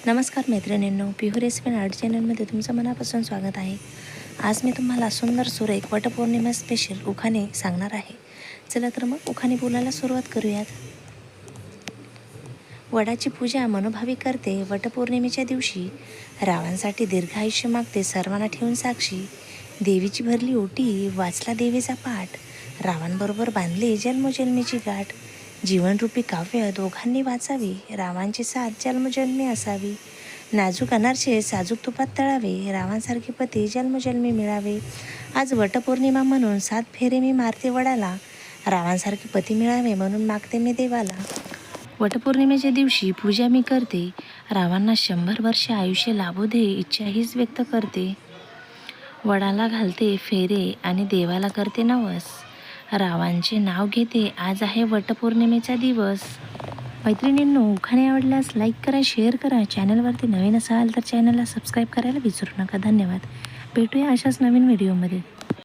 नमस्कार मैत्रिणींनो, पिहू recipe and art चॅनलमध्ये तुमचं मनापासून स्वागत आहे। आज मी तुम्हाला सुंदर सुरेख वटपौर्णिमा स्पेशल उखाणे सांगणार आहे। चला तर मग उखाणे बोलायला सुरुवात करूयात। वडाची पूजा मनोभावी करते वटपौर्णिमेच्या दिवशी, रावांसाठी दीर्घ आयुष्य मागते सर्वांना ठेवून साक्षी। देवीची भरली ओटी वाचला देवीचा पाठ, रावांबरोबर बांधली जन्मोजन्मीची गाठ। जीवनरूपी काव्य दोघांनी वाचावी, रावांची साथ जन्मजन्मी असावी। नाजूक अनारसे साजूक तुपात तळावे, रावांसारखे पती जन्मजन्मी मिळावे। आज वटपौर्णिमा म्हणून 7 फेरे मी मारते वडाला, रावांसारखे पती मिळावे म्हणून मागते मी देवाला। वटपौर्णिमेच्या दिवशी पूजा मी करते, रावांना 100 वर्ष आयुष्य लाभू दे इच्छा हीच व्यक्त करते। वडाला घालते फेरे आणि देवाला करते नवस, रावांचे नाव घेते आज आहे वटपौर्णिमेचा दिवस। मैत्रिणींनो, उखाणे आवडल्यास लाईक करा, शेअर करा। चॅनलवरती नवीन असाल तर चॅनलला सबस्क्राईब करायला विसरू नका। धन्यवाद। भेटूया अशाच नवीन व्हिडिओमध्ये।